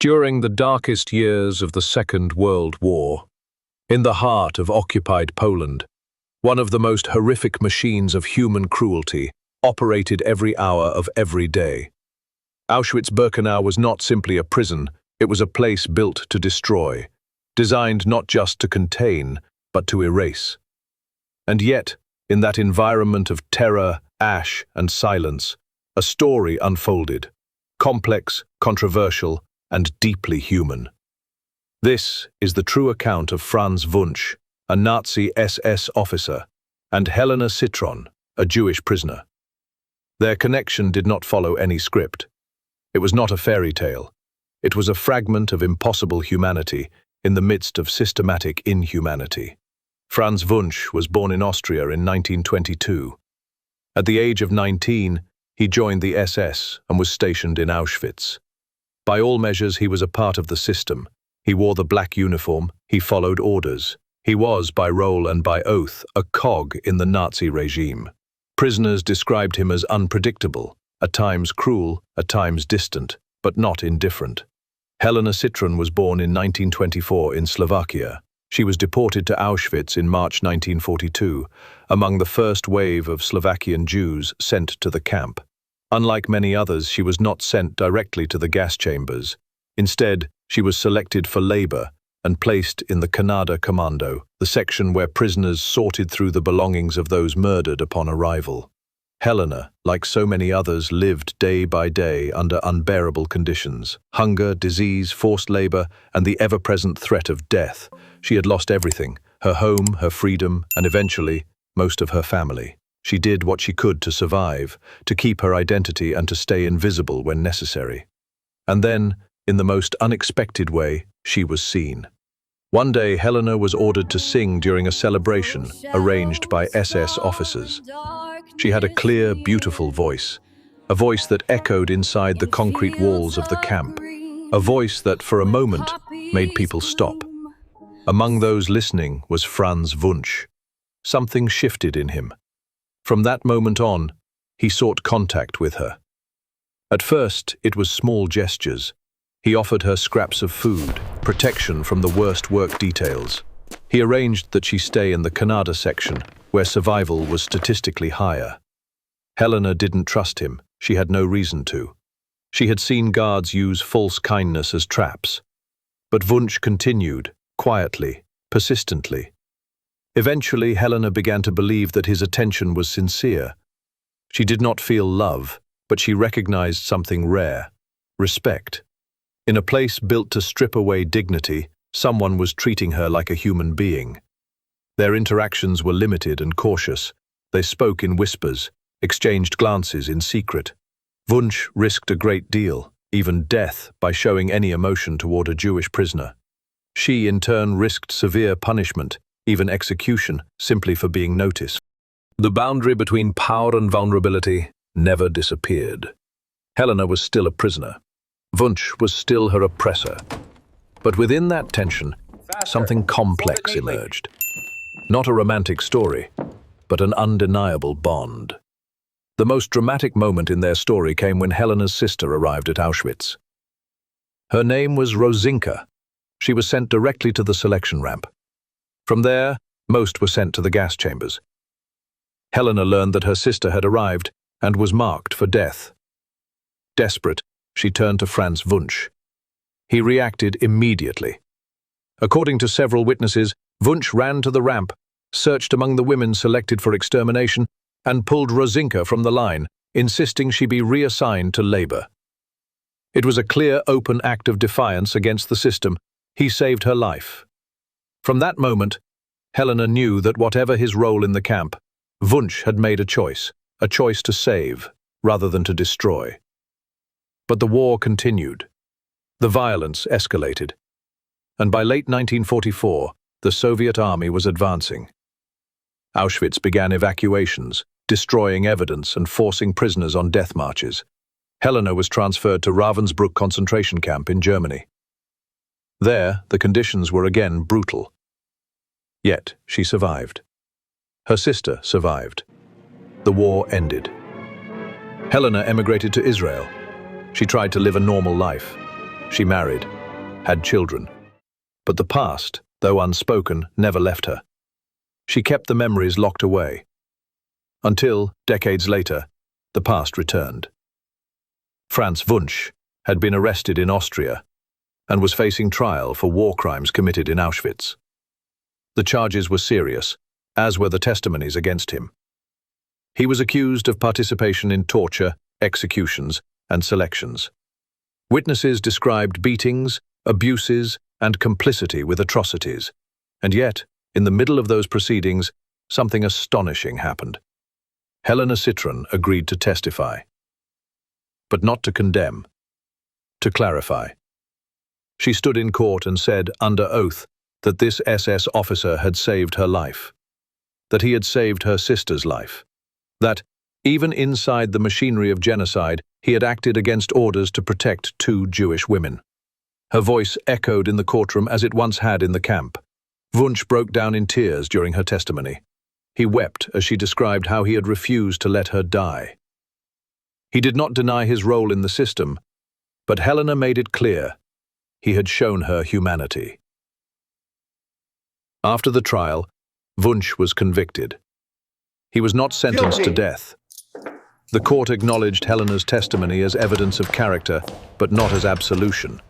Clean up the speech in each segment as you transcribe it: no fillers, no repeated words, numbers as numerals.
During the darkest years of the Second World War, in the heart of occupied Poland, one of the most horrific machines of human cruelty operated every hour of every day. Auschwitz-Birkenau was not simply a prison, it was a place built to destroy, designed not just to contain, but to erase. And yet, in that environment of terror, ash, and silence, a story unfolded, complex, controversial, and deeply human. This is the true account of Franz Wunsch, a Nazi SS officer, and Helena Citron, a Jewish prisoner. Their connection did not follow any script. It was not a fairy tale. It was a fragment of impossible humanity in the midst of systematic inhumanity. Franz Wunsch was born in Austria in 1922. At the age of 19, he joined the SS and was stationed in Auschwitz. By all measures, he was a part of the system. He wore the black uniform, he followed orders. He was, by role and by oath, a cog in the Nazi regime. Prisoners described him as unpredictable, at times cruel, at times distant, but not indifferent. Helena Citron was born in 1924 in Slovakia. She was deported to Auschwitz in March 1942, among the first wave of Slovakian Jews sent to the camp. Unlike many others, she was not sent directly to the gas chambers. Instead, she was selected for labor and placed in the Canada Commando, the section where prisoners sorted through the belongings of those murdered upon arrival. Helena, like so many others, lived day by day under unbearable conditions. Hunger, disease, forced labor, and the ever-present threat of death. She had lost everything, her home, her freedom, and eventually, most of her family. She did what she could to survive, to keep her identity and to stay invisible when necessary. And then, in the most unexpected way, she was seen. One day, Helena was ordered to sing during a celebration arranged by SS officers. She had a clear, beautiful voice, a voice that echoed inside the concrete walls of the camp, a voice that, for a moment, made people stop. Among those listening was Franz Wunsch. Something shifted in him. From that moment on, he sought contact with her. At first, it was small gestures. He offered her scraps of food, protection from the worst work details. He arranged that she stay in the Canada section, where survival was statistically higher. Helena didn't trust him. She had no reason to. She had seen guards use false kindness as traps. But Wunsch continued, quietly, persistently. Eventually, Helena began to believe that his attention was sincere. She did not feel love, but she recognized something rare: respect. In a place built to strip away dignity, someone was treating her like a human being. Their interactions were limited and cautious. They spoke in whispers, exchanged glances in secret. Wunsch risked a great deal, even death, by showing any emotion toward a Jewish prisoner. She, in turn, risked severe punishment, even execution, simply for being noticed. The boundary between power and vulnerability never disappeared. Helena was still a prisoner. Wunsch was still her oppressor. But within that tension, something complex emerged. Not a romantic story, but an undeniable bond. The most dramatic moment in their story came when Helena's sister arrived at Auschwitz. Her name was Rosinka. She was sent directly to the selection ramp. From there, most were sent to the gas chambers. Helena learned that her sister had arrived and was marked for death. Desperate, she turned to Franz Wunsch. He reacted immediately. According to several witnesses, Wunsch ran to the ramp, searched among the women selected for extermination, and pulled Rosinka from the line, insisting she be reassigned to labor. It was a clear, open act of defiance against the system. He saved her life. From that moment, Helena knew that whatever his role in the camp, Wunsch had made a choice to save, rather than to destroy. But the war continued. The violence escalated. And by late 1944, the Soviet army was advancing. Auschwitz began evacuations, destroying evidence and forcing prisoners on death marches. Helena was transferred to Ravensbrück concentration camp in Germany. There, the conditions were again brutal. Yet, she survived. Her sister survived. The war ended. Helena emigrated to Israel. She tried to live a normal life. She married, had children. But the past, though unspoken, never left her. She kept the memories locked away. Until, decades later, the past returned. Franz Wunsch had been arrested in Austria and was facing trial for war crimes committed in Auschwitz. The charges were serious, as were the testimonies against him. He was accused of participation in torture, executions, and selections. Witnesses described beatings, abuses, and complicity with atrocities. And yet, in the middle of those proceedings, something astonishing happened. Helena Citron agreed to testify. But not to condemn, to clarify. She stood in court and said, under oath, that this SS officer had saved her life, that he had saved her sister's life, that, even inside the machinery of genocide, he had acted against orders to protect 2 Jewish women. Her voice echoed in the courtroom as it once had in the camp. Wunsch broke down in tears during her testimony. He wept as she described how he had refused to let her die. He did not deny his role in the system, but Helena made it clear he had shown her humanity. After the trial, Wunsch was convicted. He was not sentenced to death. The court acknowledged Helena's testimony as evidence of character, but not as absolution.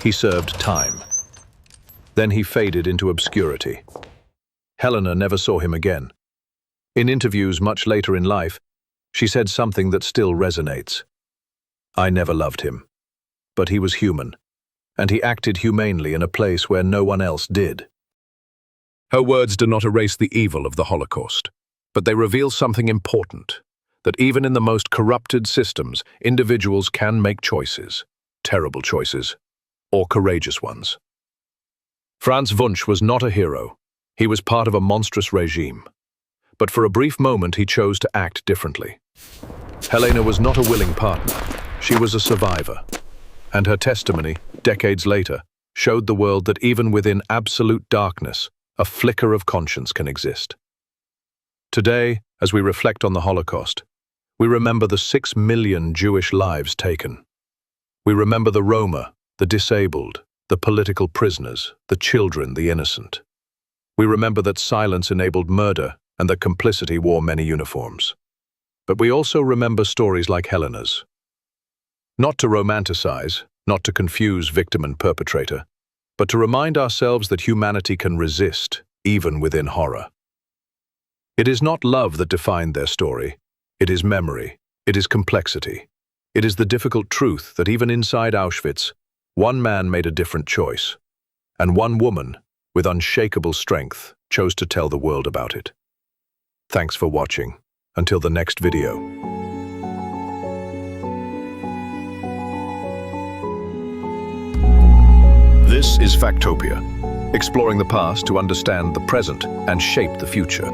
He served time. Then he faded into obscurity. Helena never saw him again. In interviews much later in life, she said something that still resonates. I never loved him, but he was human, and he acted humanely in a place where no one else did. Her words do not erase the evil of the Holocaust, but they reveal something important, that even in the most corrupted systems, individuals can make choices, terrible choices, or courageous ones. Franz Wunsch was not a hero. He was part of a monstrous regime. But for a brief moment he chose to act differently. Helena was not a willing partner. She was a survivor. And her testimony, decades later, showed the world that even within absolute darkness, a flicker of conscience can exist. Today, as we reflect on the Holocaust, we remember the 6 million Jewish lives taken. We remember the Roma, the disabled, the political prisoners, the children, the innocent. We remember that silence enabled murder and that complicity wore many uniforms. But we also remember stories like Helena's. Not to romanticize, not to confuse victim and perpetrator, but to remind ourselves that humanity can resist, even within horror. It is not love that defined their story. It is memory. It is complexity. It is the difficult truth that even inside Auschwitz, one man made a different choice, and one woman, with unshakable strength, chose to tell the world about it. Thanks for watching. Until the next video. This is Factopia, exploring the past to understand the present and shape the future.